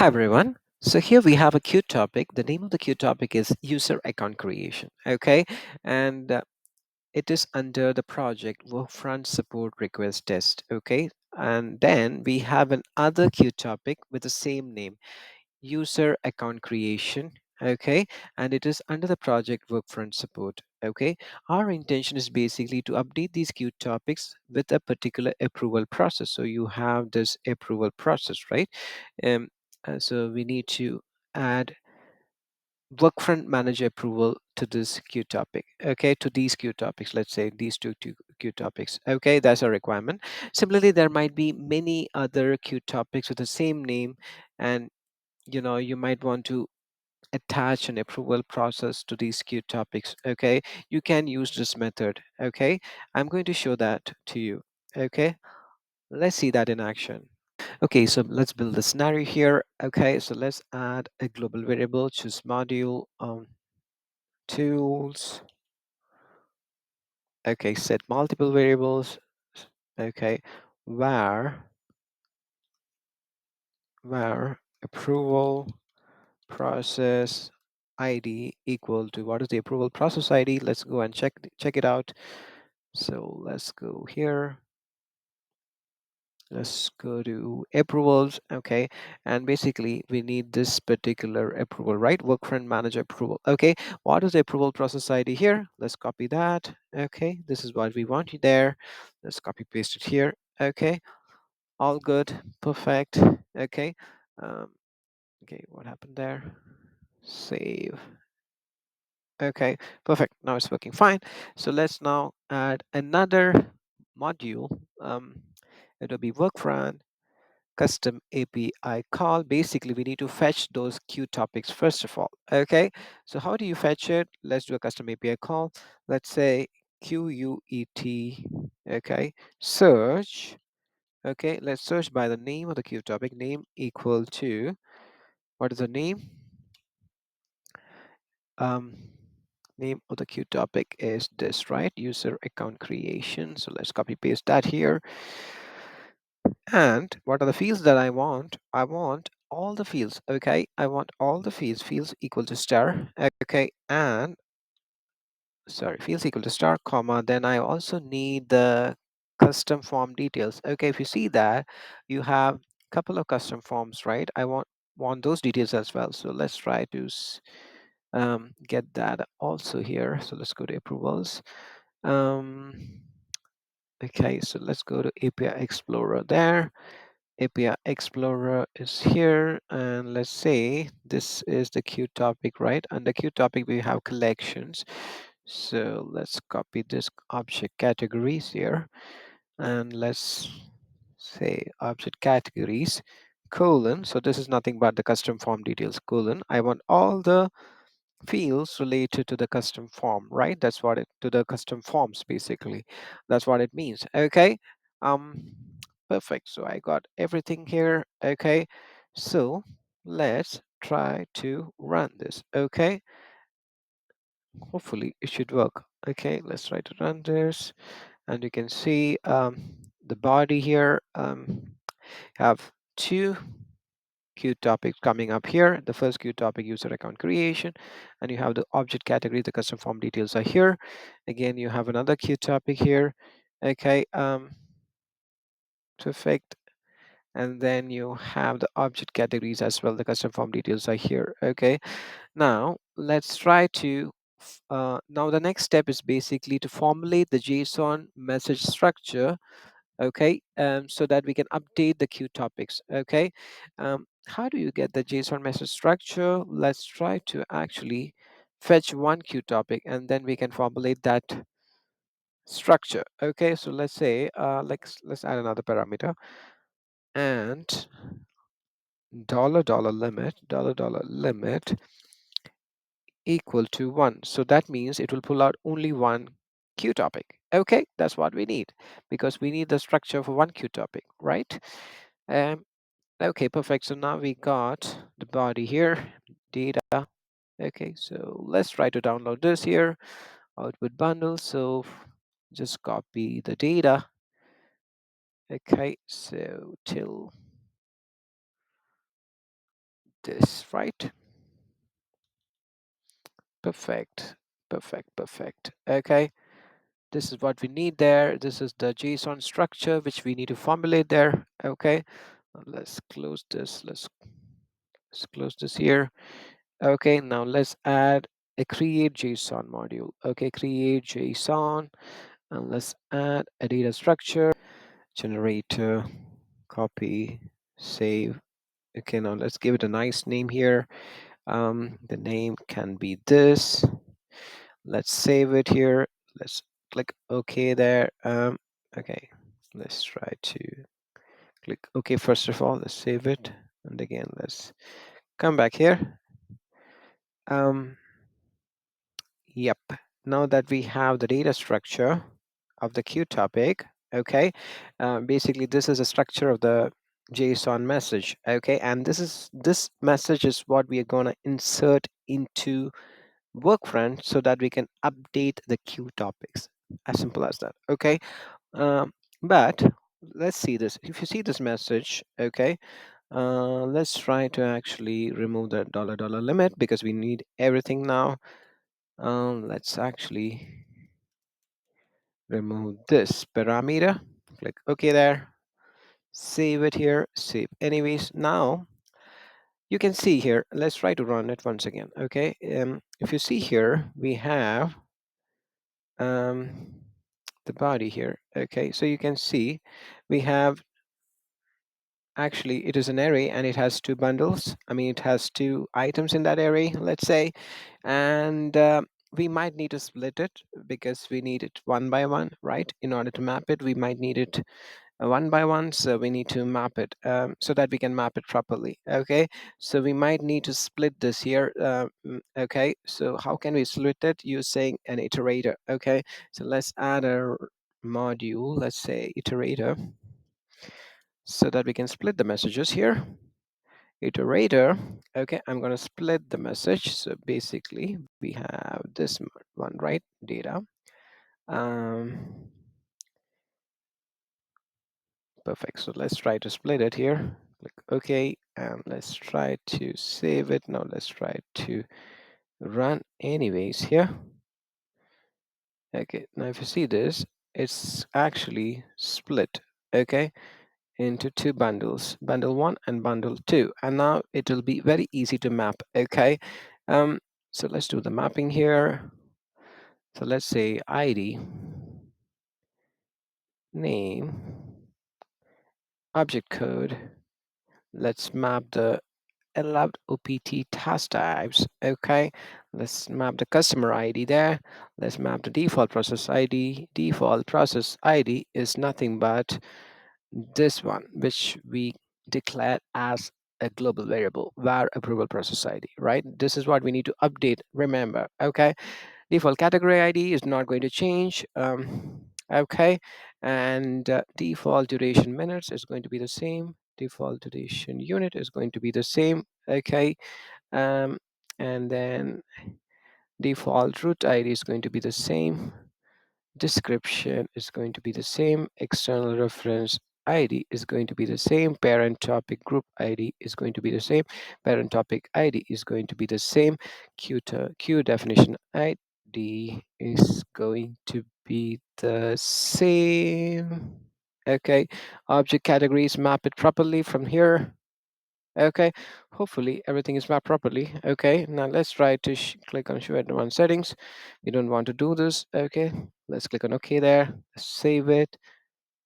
Hi everyone. So here we have a cute topic. The name of the cute topic is user account creation. Okay, and it is under the project Workfront support request test. Okay, and then we have another cute topic with the same name, user account creation. Okay, and it is under the project Workfront support. Okay, our intention is basically to update these cute topics with a particular approval process. So you have this approval process, right? Um, so we need to add Workfront manager approval to this queue topic. Okay, to these queue topics. Let's say these two queue topics. Okay, that's a requirement. Similarly, there might be many other queue topics with the same name, and you might want to attach an approval process to these queue topics. Okay, you can use this method. Okay, I'm going to show that to you. Okay, let's see that in action. Okay, so let's build the scenario here. Okay, so let's add a global variable, choose module, tools. Okay, set multiple variables. Okay, var approval process ID equal to, what is the approval process ID? Let's go and check it out. So let's go here. Let's go to approvals. Okay, and basically we need this particular approval, right? Workfront manager approval. Okay, what is the approval process ID here? Let's copy that. Okay, this is what we want there. Let's copy paste it here. Okay, all good, perfect. Okay, um, okay, what happened there? Save. Okay, perfect. Now it's working fine. So let's now add another module, Adobe Workfront custom API call. Basically, we need to fetch those queue topics first of all. Okay, so how do you fetch it? Let's do a custom API call. Let's say QUET. Okay, search. Okay, let's search by the name of the queue topic. Name equal to, what is the name? Um, Name of the queue topic is this, right? User account creation. So let's copy paste that here. And what are the fields that I want? I want all the fields. Okay, I want all the fields equal to star. Okay, and sorry, fields equal to star, comma. Then I also need the custom form details. Okay, if you see that you have a couple of custom forms, right? I want those details as well. So let's try to get that also here. So let's go to approvals. um, okay, so let's go to API Explorer there. API Explorer is here, and let's say this is the queue topic, right? Under queue topic we have collections. So let's copy this object categories here, and let's say object categories colon. So this is nothing but the custom form details colon. I want all the fields related to the custom form, right? That's what it, to the custom forms, basically. That's what it means. Okay, um perfect. So I got everything here. Okay, so let's try to run this. Okay, hopefully it should work. Okay, let's try to run this, and you can see the body here. Have two queue topics coming up here. The first queue topic, user account creation, and you have the object category, the custom form details are here. Again, you have another queue topic here. Okay, perfect. And then you have the object categories as well, the custom form details are here. Okay, now let's try to now the next step is basically to formulate the JSON message structure. Okay, so that we can update the queue topics. Okay, how do you get the JSON message structure? Let's try to actually fetch one queue topic, and then we can formulate that structure. Okay, so let's say let's add another parameter, and dollar limit equal to 1. So that means it will pull out only one queue topic. Okay, that's what we need, because we need the structure for one queue topic, right? um, Okay, perfect. So now we got the body here, data. Okay, so let's try to download this here, output bundle. So just copy the data. Okay, so till this, right? Perfect, perfect. Okay, this is what we need there. This is the JSON structure which we need to formulate there. Okay, now let's close this. Let's close this here. Okay, now let's add a create JSON module. Okay, create JSON, and let's add a data structure, generator, copy, save. Okay, now let's give it a nice name here. The name can be this. Let's save it here. Let's click OK there. Okay, let's try to click OK first of all. Let's save it, and again let's come back here. Yep. Now that we have the data structure of the queue topic, okay, basically this is a structure of the JSON message, okay, and this message is what we are going to insert into Workfront so that we can update the queue topics. As simple as that, okay. Um, but let's see this. If you see this message, okay, let's try to actually remove the $$ limit because we need everything now. Let's actually remove this parameter. Click OK there. Save it here. Save. Anyways, now you can see here. Let's try to run it once again. Okay. If you see here, we have the body here. Okay. So you can see we have actually it is an array and it has two bundles. I mean, it has two items in that array, let's say, and we might need to split it because we need it one by one, right? In order to map it, we might need it one by one, so we need to map it so that we can map it properly. Okay, so we might need to split this here. Okay, so how can we split it? Using an iterator. Okay, so let's add a module, let's say iterator, so that we can split the messages here. Iterator. Okay, I'm going to split the message. So basically we have this one, right? Data. Perfect. So let's try to split it here. Click OK, and let's try to save it. Now let's try to run anyways here. Okay, now if you see this, it's actually split, okay, into two bundles, bundle 1 and bundle 2, and now it will be very easy to map. Okay, so let's do the mapping here. So let's say ID, name, object code. Let's map the allowed OPT task types. Okay, let's map the customer ID there. Let's map the default process ID. Default process ID is nothing but this one, which we declare as a global variable, var approval process ID, right? This is what we need to update, remember. Okay, default category ID is not going to change. Okay, and default duration minutes is going to be the same. Default duration unit is going to be the same. Okay, um, and then default root ID is going to be the same. Description is going to be the same. External reference ID is going to be the same. Parent topic group ID is going to be the same. Parent topic ID is going to be the same. Q definition ID is going to be the same. Okay, object categories, map it properly from here. Okay, hopefully everything is mapped properly. Okay, now let's try to click on show advanced settings. We don't want to do this. Okay, let's click on OK there, save it.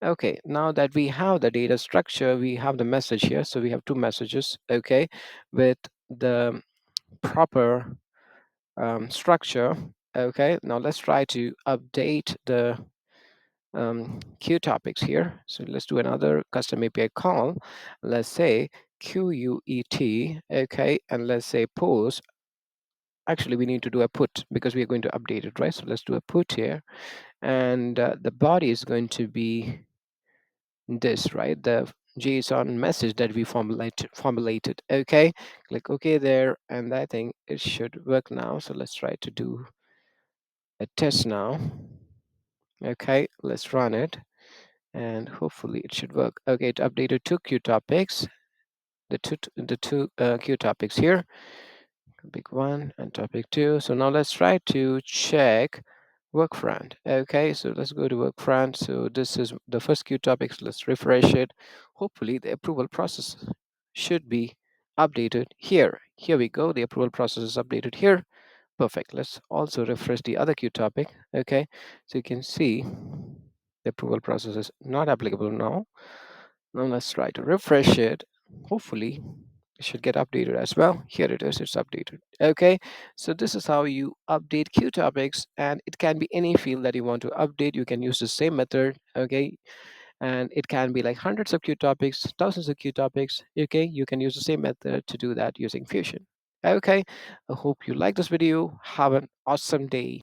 Okay, now that we have the data structure, we have the message here. So we have two messages, okay, with the proper structure. Okay, now let's try to update the queue topics here. So let's do another custom API call. Let's say QUET, okay, and let's say post. Actually, we need to do a put because we are going to update it, right? So let's do a put here, and the body is going to be this, right? The JSON message that we formulated. Okay, click OK there, and I think it should work now. So let's try to do a test now. Okay, let's run it, and hopefully it should work. Okay, it updated two queue topics. the two queue topics here, topic 1 and topic 2. So now let's try to check Workfront. Okay, so let's go to Workfront. So this is the first queue topics. Let's refresh it. Hopefully the approval process should be updated here. Here we go. The approval process is updated here. Perfect. Let's also refresh the other queue topic. Okay, so you can see the approval process is not applicable now. Now let's try to refresh it. Hopefully it should get updated as well. Here it is, it's updated. Okay, so this is how you update queue topics, and it can be any field that you want to update. You can use the same method. Okay, and it can be like hundreds of queue topics, thousands of queue topics. Okay, you can use the same method to do that using Fusion. Okay, I hope you like this video. Have an awesome day.